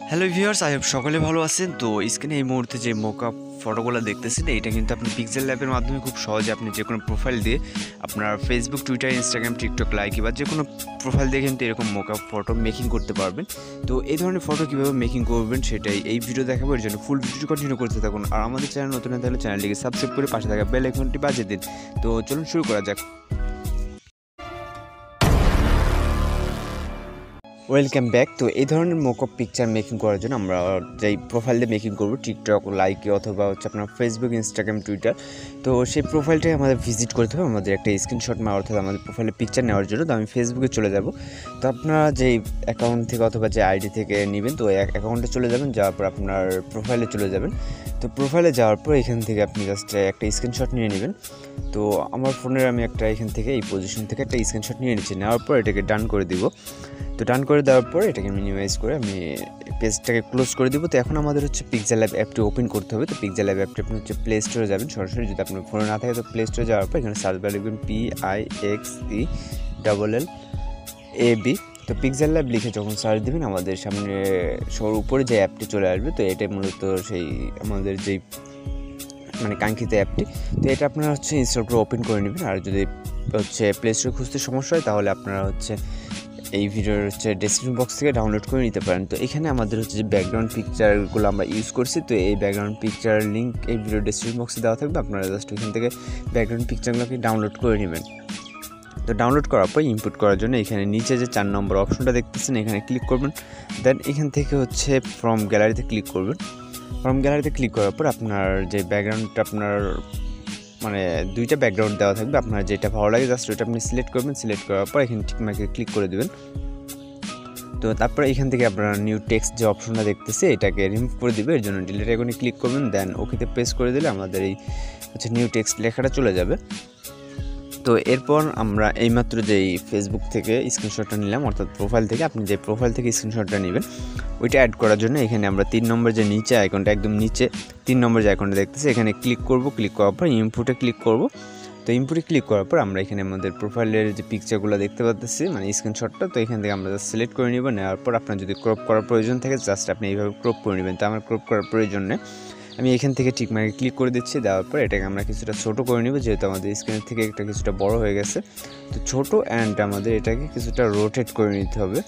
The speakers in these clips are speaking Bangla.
হ্যালো ভিউয়ার্স, আই হোপ সকলে ভালো আছেন। তো স্ক্রিনে এই মুহূর্তে যে মকআপ ফটোগুলো দেখতেছেন, এটা কিন্তু আপনি পিক্সেল ল্যাবের মাধ্যমে খুব সহজে আপনি যে কোনো প্রোফাইল দিয়ে আপনার Facebook, Twitter, Instagram, TikTok, like বা যে কোনো প্রোফাইল দিয়ে কিন্তু এরকম মকআপ ফটো মেকিং করতে পারবেন। তো এই ধরনের ফটো কীভাবে মেকিং করবেন সেটাই এই ভিডিও দেখাবো। এর জন্য ফুল ভিডিও কন্টিনিউ করতে থাকুন। আর আমাদের চ্যানেল নতুন হয়ে থাকলে চ্যানেলটিকে সাবস্ক্রাইব করে পাশে থাকা বেল আইকনটি বাজিয়ে দিন। তো চলুন শুরু করা যাক। Welcome back. তো এই ধরনের মকআপ পিকচার মেকিং করার জন্য আমরা যেই প্রোফাইল দিয়ে মেকিং করবো, টিকটক, লাইকে অথবা হচ্ছে আপনার ফেসবুক, ইনস্টাগ্রাম, টুইটার, তো সেই প্রোফাইলটাই আমাদের ভিজিট করতে হবে। আমাদের একটা স্ক্রিনশট নেওয়া, অর্থাৎ আমাদের প্রোফাইলে পিকচার নেওয়ার জন্য। তো আমি ফেসবুকে চলে যাব। তো আপনারা যেই অ্যাকাউন্ট থেকে অথবা যে আইডি থেকে নেবেন, তো অ্যাকাউন্টে চলে যাবেন, যাওয়ার পর আপনার প্রোফাইলে চলে যাবেন। তো প্রোফাইলে যাওয়ার পর এখান থেকে আপনি জাস্ট একটা স্ক্রিনশট নিয়ে নেবেন। তো আমার ফোনের আমি একটা এখান থেকে এই পজিশন থেকে একটা স্ক্রিনশট নিয়ে নিচ্ছি। নেওয়ার পর এটাকে ডান করে দিব। তো ডান করে দেওয়ার পর এটাকে মিনিমাইজ করে আমি পেজটাকে ক্লোজ করে দিব। তো এখন আমাদের হচ্ছে পিক্সেলল্যাব অ্যাপটি ওপেন করতে হবে। তো পিক্সেলল্যাব অ্যাপটি আপনি হচ্ছে প্লে স্টোরে যাবেন সরাসরি। যদি আপনার ফোনে না থাকে তো প্লে স্টোরে যাওয়ার পর এখানে সার্চ বারে লিখবেন PIXELLAB। তো পিক্সেলল্যাব লিখে যখন সার্চ দেবেন, আমাদের সামনে সবার উপরে যে অ্যাপটি চলে আসবে। তো এটাই মূলত সেই আমাদের যেই কাঙ্ক্ষিত অ্যাপটি। তো এটা আপনারা হচ্ছে ইনস্টল করে ওপেন করে নেবেন। আর যদি হচ্ছে প্লে স্টোরে খুঁজতে সমস্যা হয়, তাহলে আপনারা হচ্ছে এই ভিডিওর হচ্ছে ডেসক্রিপশন বক্স থেকে ডাউনলোড করে নিতে পারেন। তো এখানে আমাদের হচ্ছে যে ব্যাকগ্রাউন্ড পিকচারগুলো আমরা ইউজ করছি, তো এই ব্যাকগ্রাউন্ড পিকচার লিঙ্ক এই ভিডিওর ডেসক্রিপশন বক্সে দেওয়া থাকবে। আপনারা জাস্ট ওইখান থেকে ব্যাকগ্রাউন্ড পিকচারগুলোকে ডাউনলোড করে নেবেন। তো ডাউনলোড করার পর ইনপুট করার জন্য এখানে নিচে যে 4 নম্বর অপশনটা দেখতেছেন, এখানে ক্লিক করবেন। দেন এখান থেকে হচ্ছে ফ্রম গ্যালারিতে ক্লিক করবেন। ফ্রম গ্যালারিতে ক্লিক করার পর আপনার যে ব্যাকগ্রাউন্ডটা আপনার দুইটা ব্যাকগ্রাউন্ড দেওয়া থাকবে। আপনার যেটা ভালো লাগে জাস্ট ওইটা আপনি সিলেক্ট করবেন। সিলেক্ট করার পর এখানে টিকমার্কে ক্লিক করে দেবেন। তো তারপরে এখান থেকে আপনারা নিউ টেক্সট যে অপশনটা দেখতেছে, এটাকে রিমুভ করে দিবে। এর জন্য ডিলিট আইকনে ক্লিক করবেন। দেন ওকেতে প্রেস করে দিলে আমাদের এই হচ্ছে নিউ টেক্সট লেখাটা চলে যাবে। তো এরপর আমরা এইমাত্র যেই ফেসবুক থেকে স্ক্রিনশটটা নিলাম, অর্থাৎ প্রোফাইল থেকে, আপনি যে প্রোফাইল থেকে স্ক্রিনশটটা নেবেন ওইটা অ্যাড করার জন্য এখানে আমরা 3 নম্বর যে নিচে আইকনটা, একদম নিচে 3 নম্বর যে আইকনটা দেখতেছি, এখানে ক্লিক করব। ক্লিক করার পর ইনপুটে ক্লিক করব। তো ইনপুটে ক্লিক করার পর আমরা এখানে আমাদের প্রোফাইলের যে পিকচারগুলো দেখতে পাচ্ছি, স্ক্রিনশটটা, তো এখান থেকে আমরা জাস্ট সিলেক্ট করে নেব। নেওয়ার পর আপনার যদি ক্রপ করার প্রয়োজন থাকে, জাস্ট আপনি এইভাবে ক্রপ করে নেবেন। তো আমার ক্রপ করার প্রয়োজন নেই, আমি এখান থেকে টিকমার্কে ক্লিক করে দিচ্ছি। দেওয়ার পর এটাকে আমরা কিছুটা ছোটো করে নেব, যেহেতু আমাদের স্ক্রিনের থেকে একটা কিছুটা বড় হয়ে গেছে। তো ছোটো অ্যান্ড আমাদের এটাকে কিছুটা রোটেট করে নিতে হবে।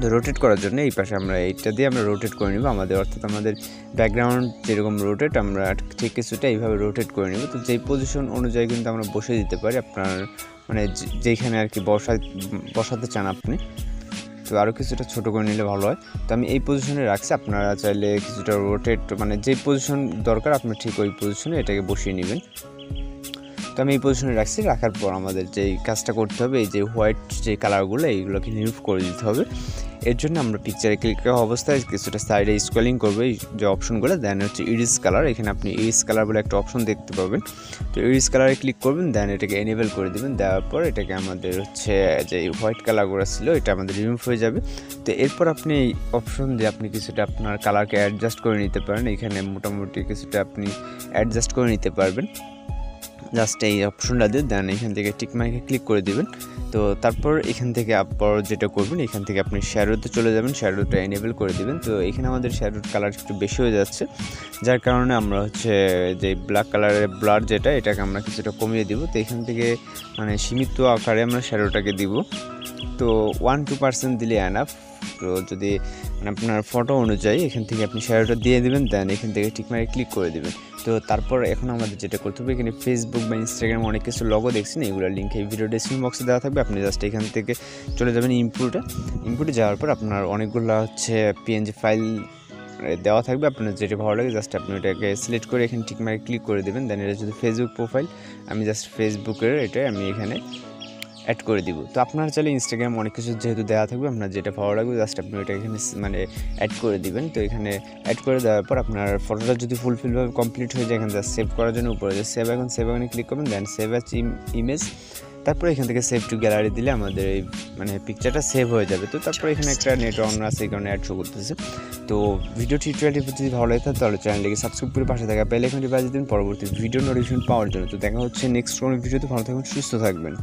তো রোটেট করার জন্য এই পাশে আমরা এইটা দিয়ে আমরা রোটেট করে নেব আমাদের, অর্থাৎ আমাদের ব্যাকগ্রাউন্ড যেরকম রোটেট, আমরা ঠিক কিছুটা এইভাবে রোটেট করে নেব। তো যেই পজিশন অনুযায়ী কিন্তু আমরা বসে দিতে পারি, আপনার যেইখানে আর কি বসাতে চান আপনি। তো আরও কিছুটা ছোটো করে নিলে ভালো হয়। তো আমি এই পজিশনে রাখছি। আপনারা চাইলে কিছুটা রোটেট যেই পজিশন দরকার আপনার ঠিক ওই পজিশনে এটাকে বসিয়ে নেবেন। তো আমি এই পজিশনে রাখছি। রাখার পর আমাদের যেই কাজটা করতে হবে, এই যে হোয়াইট যে কালারগুলো, এইগুলোকে রিমুভ করে দিতে হবে। এর জন্য আমরা পিকচারে ক্লিক করা অবস্থায় কিছুটা সাইডে স্ক্রলিং করবো এই যে অপশনগুলো। দেন হচ্ছে ইরিস কালার, এখানে আপনি ইরিস কালার বলে একটা অপশন দেখতে পাবেন। তো ইরিস কালারে ক্লিক করবেন। দেন এটাকে এনেবল করে দেবেন। দেওয়ার পর এটাকে আমাদের হচ্ছে যে হোয়াইট কালারগুলো ছিল এটা আমাদের রিমুভ হয়ে যাবে। তো এরপর আপনি এই অপশন দিয়ে আপনি কিছুটা আপনার কালারকে অ্যাডজাস্ট করে নিতে পারেন। এখানে মোটামুটি কিছুটা আপনি অ্যাডজাস্ট করে নিতে পারবেন জাস্ট এই অপশনটা দিয়ে। দেন এখান থেকে টিকমার্কে ক্লিক করে দিবেন। তো তারপর এখান থেকে আবার যেটা করবেন, এখান থেকে আপনি শ্যাডোতে চলে যাবেন, শ্যাডোটা এনেবল করে দিবেন। তো এখানে আমাদের শ্যাডোর কালার একটু বেশি হয়ে যাচ্ছে, যার কারণে আমরা হচ্ছে যে ব্ল্যাক কালারের ব্লার যেটা, এটাকে আমরা কিছুটা কমিয়ে দিব। তো এখান থেকে সীমিত আকারে আমরা শ্যাডোটাকে দিব। তো 1-2% দিলে এনাফ। তো যদি আপনার ফটো অনুযায়ী এখান থেকে আপনি শ্যাডোটা দিয়ে দেবেন। দেন এখান থেকে টিকমার্কে ক্লিক করে দেবেন। তো তারপর এখন আমাদের যেটা করতে হবে, এখানে ফেসবুক বা ইনস্টাগ্রাম অনেক কিছু লগো দেখছেন, এগুলোর লিঙ্ক এই ভিডিও ডেসক্রিপশন বক্সে দেওয়া থাকবে। আপনি জাস্ট এখান থেকে চলে যাবেন ইনপুটে যাওয়ার পর আপনার অনেকগুলো হচ্ছে PNG ফাইল দেওয়া থাকবে। আপনার যেটা ভালো লাগে জাস্ট আপনি ওটাকে সিলেক্ট করে এখানে টিকমার্কে ক্লিক করে দেবেন। দেন এটা যদি ফেসবুক প্রোফাইল, আমি জাস্ট ফেসবুকের এটা আমি এখানে অ্যাড করে দিব। তো আপনারা চাইলে ইনস্টাগ্রাম অনেক কিছু যেহেতু দেওয়া থাকবে, আপনার যেটা ভালো লাগবে জাস্ট আপনি ওইটা এখানে অ্যাড করে দিবেন। তো এখানে অ্যাড করে দেওয়ার পর আপনার ফটোটা যদি ফুলফিলভাবে কমপ্লিট হয়ে যায়, এখানে জাস্ট সেভ করার জন্য উপরে যে সেভ আইকনে ক্লিক করবেন। দেন সেভ অ্যাজ ইমেজ। তারপর এখান থেকে সেভ টু গ্যালারি দিলে আমাদের এই পিকচারটা সেভ হয়ে যাবে। তো তারপর এখানে একটা নেট অন আছে, এই কারণে অ্যাড শো করতেছে। তো ভিডিও টিউটোরিয়ালটি যদি ভালো লাগে তাহলে চ্যানেলটিকে সাবস্ক্রাইব করে পাশে থাকা বেল আইকনটি বাজিয়ে দিন পরবর্তী ভিডিও নোটিফিকেশন পাওয়ার জন্য। তো দেখা হচ্ছে নেক্সট কোনো ভিডিওতে। ভালো থাকবেন, সুস্থ থাকবেন।